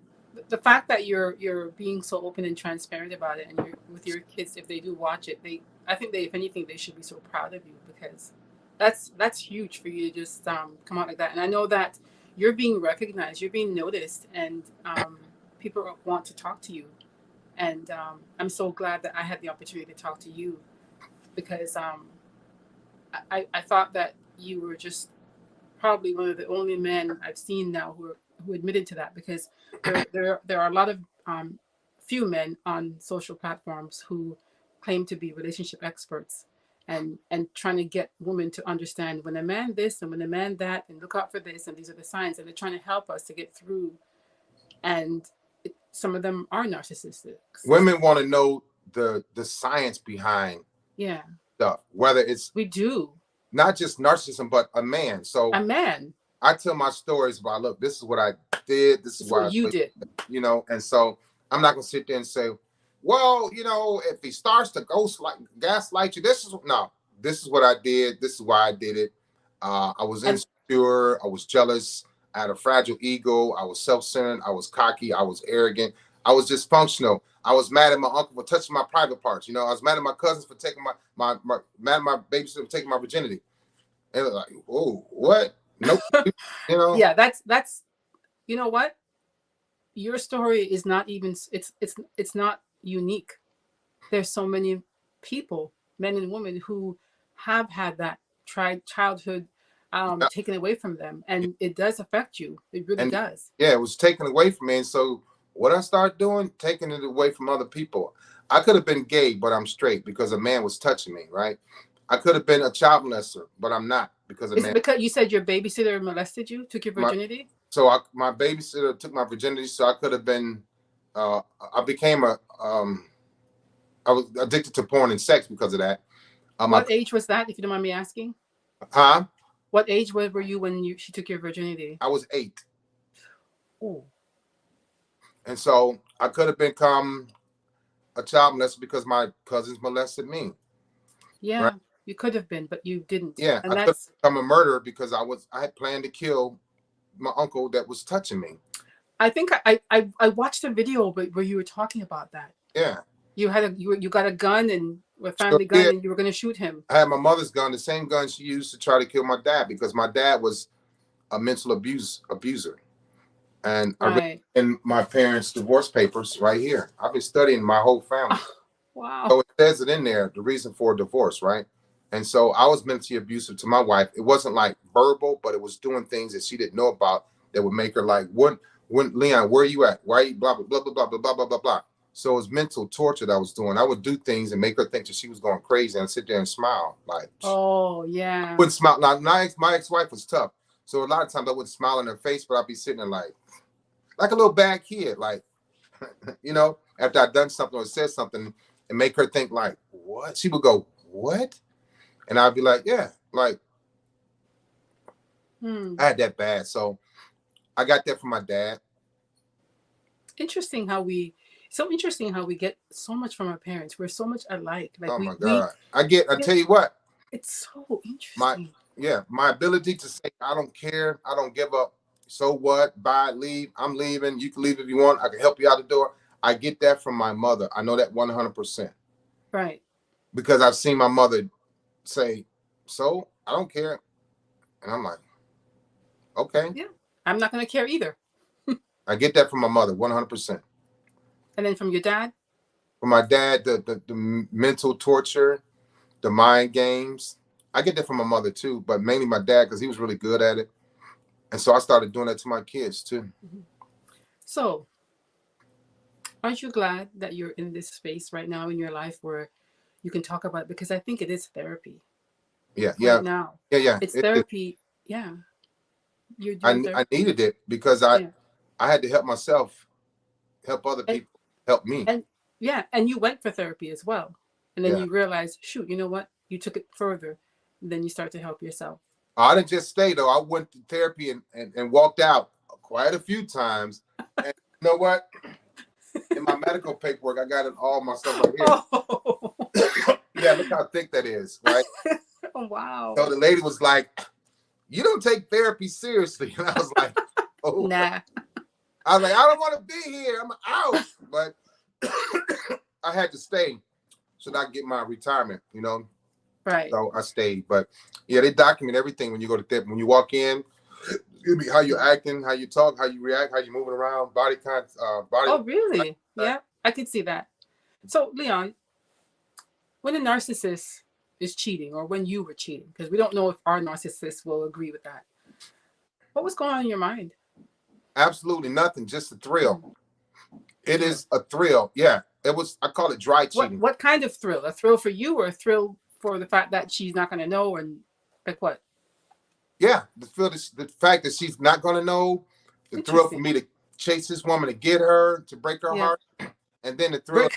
the fact that you're being so open and transparent about it, and you're with your kids, if they do watch it, I think if anything, they should be so proud of you, because that's huge for you to just come out like that. And I know that you're being recognized, you're being noticed, and people want to talk to you. And I'm so glad that I had the opportunity to talk to you, because I thought that you were just probably one of the only men I've seen now who admitted to that, because there are a lot of few men on social platforms who claim to be relationship experts and trying to get women to understand when a man this and when a man that, and look out for this, and these are the signs, and they're trying to help us to get through. And some of them are narcissistic. Women want to know the science behind stuff, whether it's we do not just narcissism, but a man. So a man. I tell my stories about, look, this is what I did. This is what you did. And so I'm not going to sit there and say, well, if he starts to gaslight you, this is what I did. This is why I did it. I was insecure. I was jealous. I had a fragile ego. I was self-centered. I was cocky. I was arrogant. I was dysfunctional. I was mad at my uncle for touching my private parts. I was mad at my cousins for taking mad at my babysitter for taking my virginity. And like, oh, what? Nope. Yeah, that's you know what? Your story is not even it's not unique. There's so many people, men and women, who have had that childhood Yeah. taken away from them, and it does affect you. It really And does. yeah, it was taken away from me. And so what I started doing, taking it away from other people. I could have been gay, but I'm straight because a man was touching me, right? I could have been a child molester, but I'm not because a Is it man. because you said your babysitter molested you, took your My, virginity? so my babysitter took my virginity, so I could have been. I became I was addicted to porn and sex because of that. What age was that, if you don't mind me asking? Huh? What age were you when she took your virginity? I was 8. Oh, And so I could have become a child molester because my cousins molested me. yeah, Right? you could have been, but you didn't. Yeah, And I could have that's, become a murderer because I had planned to kill my uncle that was touching me. I think I watched a video where you were talking about that. Yeah. You had you got a gun and a So family gun, yeah, and you were going to shoot him. I had my mother's gun, the same gun she used to try to kill my dad because my dad was a mental abuser. And I read Right. in my parents' divorce papers right here. I've been studying my whole family. Wow. So it says it in there, the reason for divorce, right? And so I was mentally abusive to my wife. It wasn't like verbal, but it was doing things that she didn't know about that would make her like, when Leon, where are you at? Why are you blah, blah, blah, blah, blah, blah, blah, blah, blah, blah. So it was mental torture that I was doing. I would do things and make her think that she was going crazy and sit there and smile. Like, Oh, yeah. wouldn't smile. Now, my ex-wife was tough. So a lot of times I wouldn't smile in her face, but I'd be sitting there like a little bad kid, like, you know, after I'd done something or said something and make her think like, what? She would go, what? And I'd be like, yeah, like, I had that bad. So I got that from my dad. Interesting how we get so much from our parents. We're so much alike. Like Oh my God. I tell you what, it's so my interesting. my ability to say, I don't care, I don't give up. So what? Bye, leave. I'm leaving. You can leave if you want. I can help you out the door. I get that from my mother. I know that 100%. Right. Because I've seen my mother say, so I don't care. And I'm like, okay. Yeah. I'm not going to care either. I get that from my mother, 100%. And then from your dad? From my dad, the mental torture, the mind games. I get that from my mother too, but mainly my dad because he was really good at it. And so I started doing that to my kids too. So, aren't you glad that you're in this space right now in your life where you can talk about it? Because I think it is therapy. Yeah, right now. Yeah. It's therapy. Yeah. You're doing I needed it because I had to help myself, help other people, help me. And you went for therapy as well. And then you realized, shoot, you know what? You took it further. And then you start to help yourself. I didn't just stay though. I went to therapy and walked out quite a few times. And you know what? In my medical paperwork, I got it all myself right here. Oh. Yeah, look how thick that is, right? Oh, wow. So the lady was like, you don't take therapy seriously. And I was like, oh. Nah. I was like, I don't want to be here. I'm out. But I had to stay so that I could get my retirement, you know? Right. So I stayed. But yeah, they document everything when you go to therapy. When you walk in, it'll be how you're acting, how you talk, how you react, how you're moving around, body. Oh, really? Yeah, I could see that. So, Leon, when a narcissist is cheating or when you were cheating, because we don't know if our narcissist will agree with that, what was going on in your mind? Absolutely nothing, just a thrill. It is a thrill. Yeah, it was. I call it dry cheating. What kind of thrill? A thrill for you or a thrill for the fact that she's not going to know? And like what? Yeah, the fact that she's not going to know, the thrill for me to chase this woman to get her, to break her heart, and then the thrill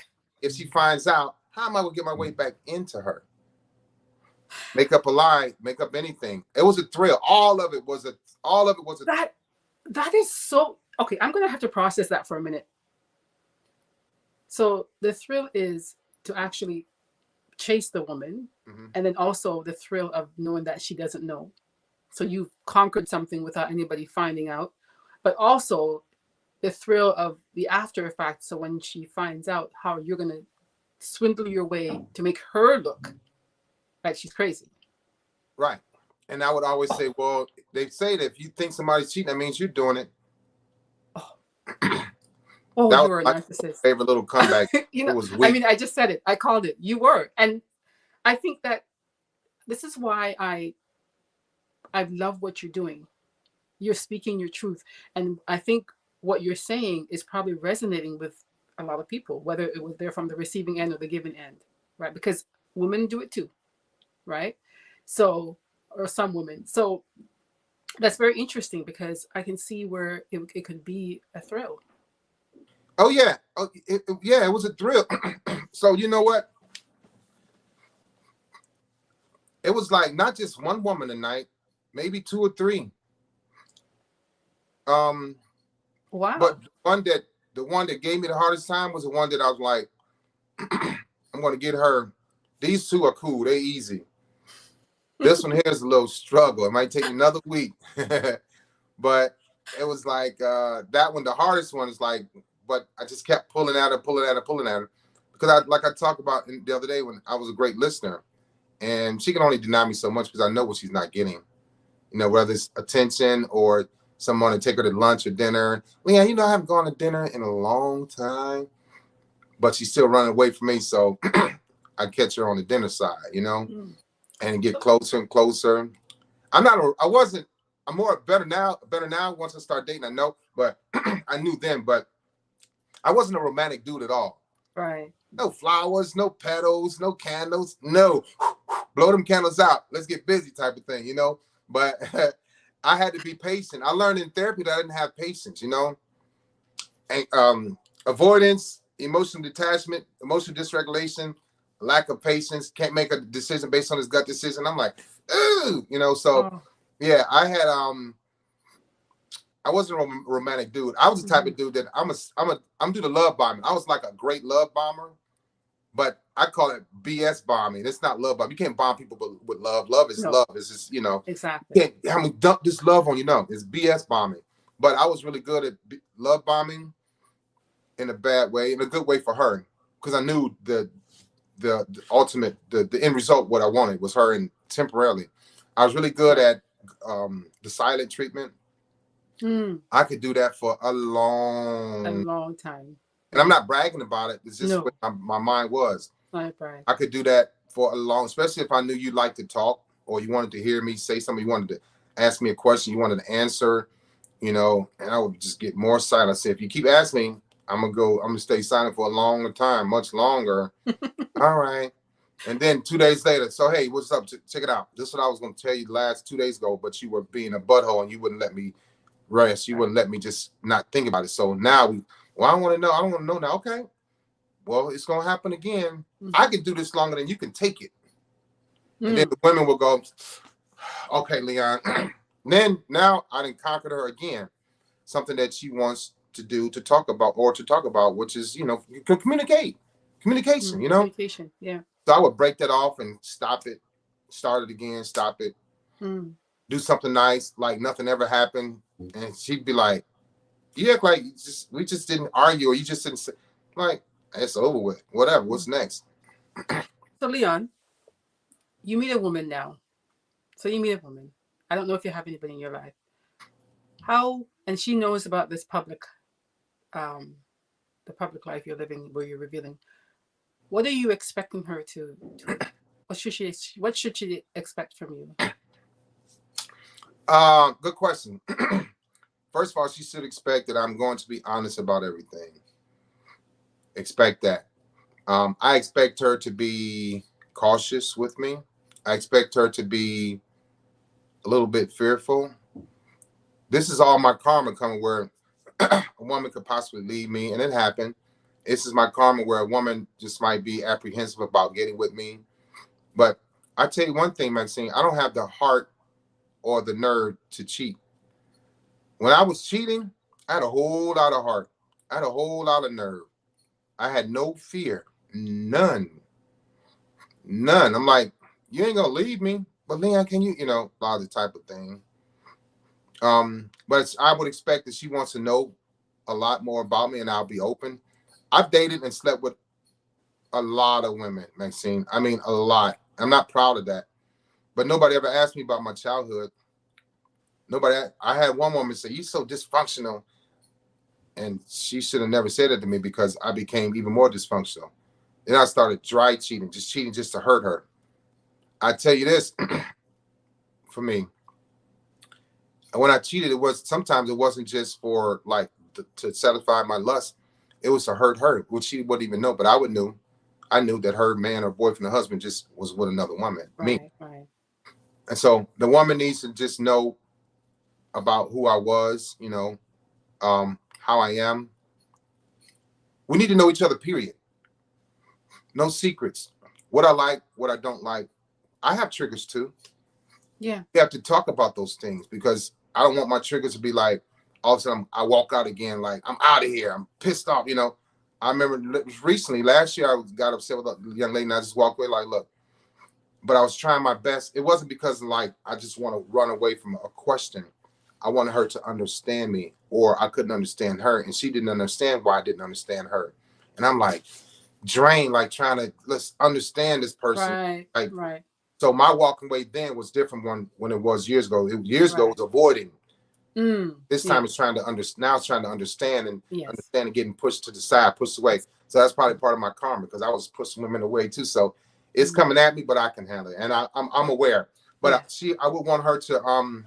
if she finds out, how am I going to get my way back into her? Make up a lie, make up anything. It was a thrill. All of it was a that is so okay. I'm going to have to process that for a minute. So the thrill is to actually chase the woman, and then also the thrill of knowing that she doesn't know. So you've conquered something without anybody finding out, but also the thrill of the after effect. So when she finds out, how you're going to swindle your way to make her look like she's crazy. Right. And I would always say, well, they say that if you think somebody's cheating, that means you're doing it. Oh, that you were a was narcissist. My favorite little comeback. You know, it was weak. I mean, I just said it. I called it. You were. And I think that this is why I love what you're doing. You're speaking your truth. And I think what you're saying is probably resonating with a lot of people, whether it was they're from the receiving end or the giving end, right? Because women do it too, right? So, or some women. So that's very interesting because I can see where it could be a thrill. Oh yeah, yeah, it was a thrill. So you know what? It was like not just one woman a night, maybe two or three. Um, Wow. but the one that gave me the hardest time was the one that I was like, I'm gonna get her. These two are cool, they easy. This one here is a little struggle. It might take me another week. But it was like that one, the hardest one is like, but I just kept pulling at her, pulling at her, pulling at her. Because I talked about the other day when I was a great listener. And she can only deny me so much because I know what she's not getting. You know, whether it's attention or someone to take her to lunch or dinner. Well, yeah, you know, I haven't gone to dinner in a long time, but she's still running away from me. So I catch her on the dinner side, you know, and get closer and closer. I'm better now once I start dating, I know, but I knew then, but I wasn't a romantic dude at all. Right. No flowers, no petals, no candles, no blow them candles out. Let's get busy type of thing, you know? But I had to be patient. I learned in therapy that I didn't have patience, you know? And avoidance, emotional detachment, emotional dysregulation, lack of patience, can't make a decision based on his gut decision. I'm like, ooh, you know, so yeah, I wasn't a romantic dude. I was the type of dude that I'm do the love bombing. I was like a great love bomber, but I call it BS bombing. It's not love bombing. You can't bomb people with love. Love is love. It's just, you know, exactly. You can't, I'm gonna dump this love on you. No, it's BS bombing. But I was really good at love bombing in a bad way, in a good way for her, because I knew the ultimate, the end result, what I wanted was her, and temporarily. I was really good at the silent treatment. I could do that for a long time. And I'm not bragging about it. It's just what my mind was. I could do that for a long, especially if I knew you liked to talk or you wanted to hear me say something, you wanted to ask me a question, you wanted to answer, you know, and I would just get more silent. I said, if you keep asking, I'm gonna stay silent for a longer time, much longer. All right. And then 2 days later, so hey, what's up? Check it out. This is what I was gonna tell you the last 2 days ago, but you were being a butthole and you wouldn't let me rest. You wouldn't let me just not think about it. So now I don't want to know. I don't want to know now. Okay. Well, it's going to happen again. I can do this longer than you can take it. And then the women will go, okay, Leon. Now I didn't conquer her again. Something that she wants to do, to talk about, which is, you know, communication, you know? Communication, yeah. So I would break that off and stop it, start it again, stop it, do something nice, like nothing ever happened. And she'd be like, you act like we just didn't argue, or you just didn't say, like, it's over with. Whatever. What's next? So Leon, you meet a woman now. So you meet a woman. I don't know if you have anybody in your life. And she knows about this public, the public life you're living, where you're revealing. What are you expecting her to what should she expect from you? Good question. First of all, she should expect that I'm going to be honest about everything. Expect that. I expect her to be cautious with me. I expect her to be a little bit fearful. This is all my karma coming where a woman could possibly leave me, and it happened. This is my karma where a woman just might be apprehensive about getting with me. But I tell you one thing, Maxine, I don't have the heart or the nerve to cheat. When I was cheating, I had a whole lot of heart. I had a whole lot of nerve. I had no fear. None. I'm like, you ain't gonna leave me, but Leon, can you, a lot of the type of thing. But I would expect that she wants to know a lot more about me, and I'll be open. I've dated and slept with a lot of women, Maxine. I mean, a lot. I'm not proud of that. But nobody ever asked me about my childhood. I had one woman say, "You're so dysfunctional." And she should have never said it to me, because I became even more dysfunctional. Then I started dry cheating just to hurt her. I tell you this, for me, when I cheated, sometimes it wasn't just for like to satisfy my lust. It was to hurt her, which she wouldn't even know, but I knew that her man or boyfriend or husband just was with another woman, me. Right. And so the woman needs to just know about who I was, how I am. We need to know each other, period. No secrets. What I like, what I don't like. I have triggers too. Yeah. We have to talk about those things because I don't want my triggers to be like, all of a sudden I walk out again, like I'm out of here. I'm pissed off. I remember recently, last year, I got upset with a young lady and I just walked away like, look, but I was trying my best. It wasn't because like, I just want to run away from a question. I wanted her to understand me, or I couldn't understand her. And she didn't understand why I didn't understand her. And I'm like drained, like let's understand this person. Right. So my walking away then was different when it was years ago. Years ago it was avoiding. This time it's trying to understand. Now it's trying to understand and understand and getting pushed to the side, pushed away. So that's probably part of my karma because I was pushing women away too. So it's coming at me, but I can handle it, and I'm aware. But I would want her to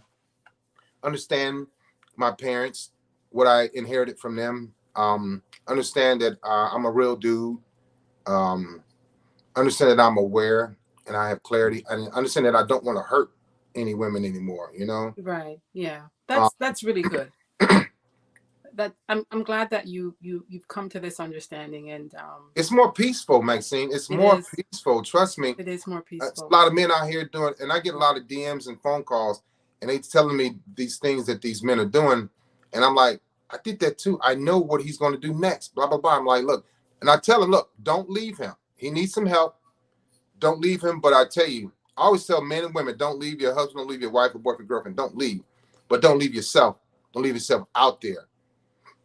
understand my parents, what I inherited from them. Understand that I'm a real dude. Understand that I'm aware and I have clarity, and understand that I don't want to hurt any women anymore. Right. Yeah. That's really good. That I'm glad that you've come to this understanding, and it's more peaceful, Maxine. It's more peaceful. Trust me. It is more peaceful. A lot of men out here doing, and I get a lot of DMs and phone calls, and they telling me these things that these men are doing, and I'm like, I did that too. I know what he's going to do next. Blah blah blah. I'm like, look, and I tell him, look, don't leave him. He needs some help. Don't leave him. But I tell you, I always tell men and women, don't leave your husband, don't leave your wife or boyfriend, girlfriend. Don't leave, but don't leave yourself. Don't leave yourself out there.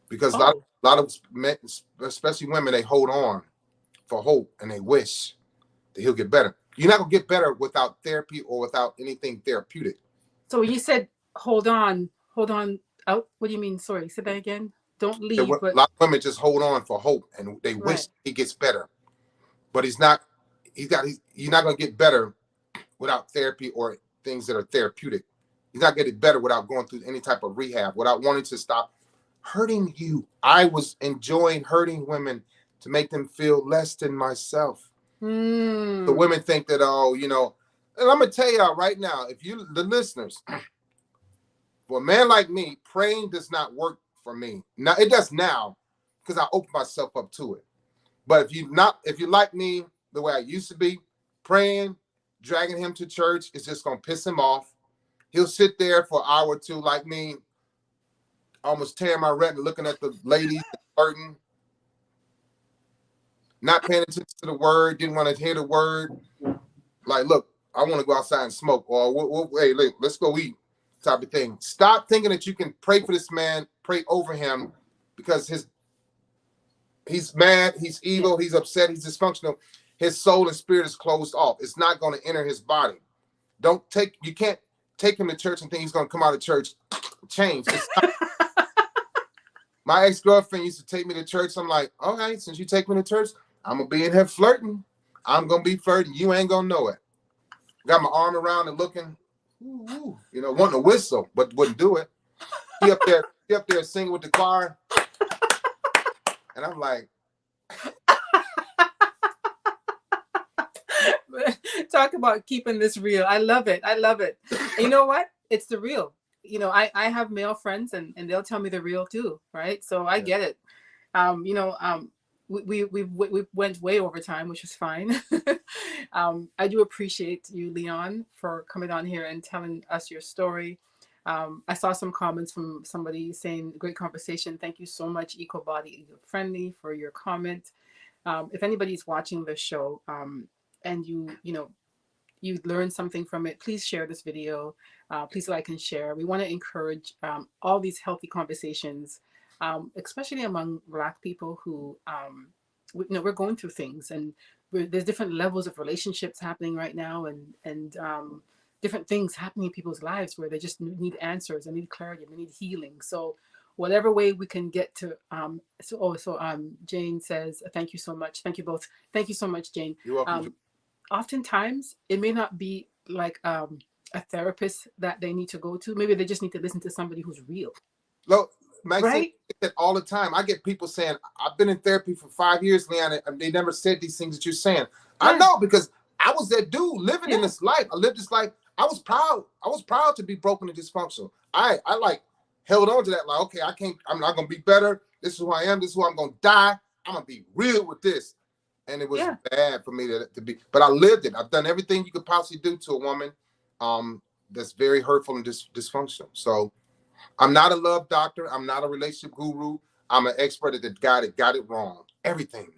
Because a lot of men, especially women, they hold on for hope and they wish that he'll get better. You're not gonna get better without therapy or without anything therapeutic. So you said, hold on out. What do you mean? Sorry, say that again. Don't leave. A lot of women just hold on for hope and they wish he gets better, but he's not. You're not gonna get better without therapy or things that are therapeutic. He's not getting better without going through any type of rehab, without wanting to stop hurting you. I was enjoying hurting women to make them feel less than myself. The women think that, and I'm gonna tell y'all right now, the listeners, for a man like me, praying does not work for me. Now it does now because I open myself up to it. But if you like me the way I used to be, praying, dragging him to church is just gonna piss him off. He'll sit there for an hour or two like me, almost tearing my retina, looking at the ladies, flirting, not paying attention to the word, didn't want to hear the word. Like, look, I want to go outside and smoke, or hey, let's go eat, type of thing. Stop thinking that you can pray for this man, pray over him, because he's mad, he's evil, he's upset, he's dysfunctional. His soul and spirit is closed off. It's not going to enter his body. You can't take him to church and think he's going to come out of church changed. My ex-girlfriend used to take me to church. I'm like, all right, since you take me to church, I'm going to be in here flirting. I'm going to be flirting. You ain't going to know it. Got my arm around and looking, wanting to whistle, but wouldn't do it. He up there singing with the choir. And I'm like, talk about keeping this real. I love it. You know what? It's the real. I have male friends and they'll tell me the real too, right? So I get it. We went way over time, which is fine. I do appreciate you, Leon, for coming on here and telling us your story. I saw some comments from somebody saying, great conversation. Thank you so much, EcoBody Friendly, for your comment. If anybody's watching the show and you learned something from it, please share this video. Please like and share. We want to encourage all these healthy conversations, especially among Black people who, we're going through things, and there's different levels of relationships happening right now, and different things happening in people's lives where they just need answers, they need clarity, they need healing. So whatever way we can get to, Jane says, thank you so much. Thank you both. Thank you so much, Jane. You're welcome. oftentimes it may not be like a therapist that they need to go to. Maybe they just need to listen to somebody who's real. Look, Maxine, Right? I get that all the time. I get people saying, I've been in therapy for 5 years, Leon, and they never said these things that you're saying. I Yeah. know, because I was that dude living in Yeah. this life. I lived this life. I was proud. I was proud to be broken and dysfunctional. I like held on to that. Like, okay, I'm not going to be better. This is who I am. This is who I'm going to die. I'm going to be real with this. And it was Yeah. bad for me to be, but I lived it. I've done everything you could possibly do to a woman that's very hurtful and dysfunctional. So I'm not a love doctor. I'm not a relationship guru. I'm an expert at the guy that got it wrong. Everything.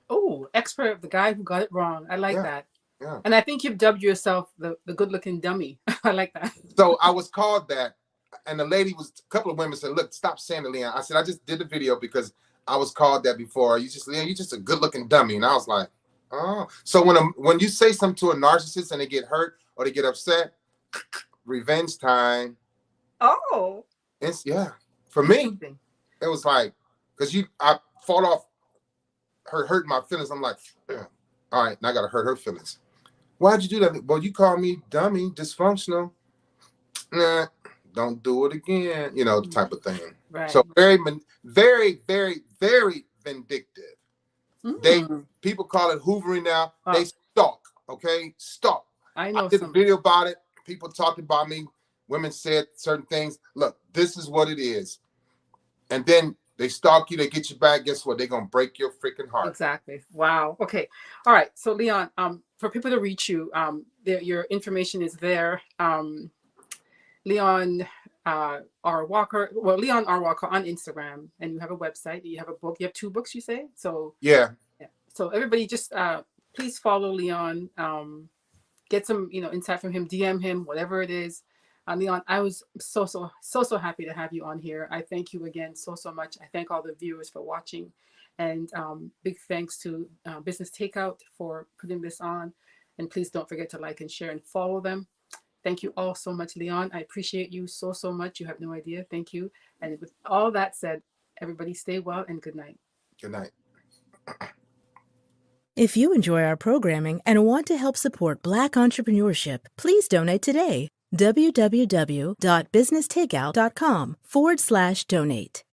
Oh, expert, the guy who got it wrong. I like that. Yeah. And I think you've dubbed yourself the good-looking dummy. I like that. So I was called that. And a couple of women said, look, stop saying it, Leon. I said, I just did the video because I was called that before. Leon, you're just a good-looking dummy. And I was like, oh. So when you say something to a narcissist and they get hurt or they get upset, revenge time. Oh. For me, it was like, because I fought off her hurting my feelings. I'm like, yeah. All right, now I gotta hurt her feelings. Why'd you do that? Well, you call me dummy, dysfunctional. Nah, don't do it again. You know, the type of thing. Right. So very, very, very, very vindictive. People call it hoovering now. Oh. They stalk. Okay, stalk. I know. I did a video about it. People talked about me. Women said certain things. Look, this is what it is. And then they stalk you. They get you back. Guess what? They're gonna break your freaking heart. Exactly. Wow. Okay. All right. So Leon, for people to reach you, your information is there. Leon R. Walker. Well, Leon R. Walker on Instagram, and you have a website. You have a book. You have 2 books, you say? So yeah. So everybody, just please follow Leon. Get some insight from him. DM him, whatever it is. Leon, I was so happy to have you on here. I thank you again so much. I thank all the viewers for watching, and big thanks to Business Takeout for putting this on. And please don't forget to like and share and follow them. Thank you all so much, Leon. I appreciate you so much. You have no idea. Thank you. And with all that said, everybody stay well and good night. Good night. If you enjoy our programming and want to help support Black entrepreneurship, please donate today. www.businesstakeout.com/donate.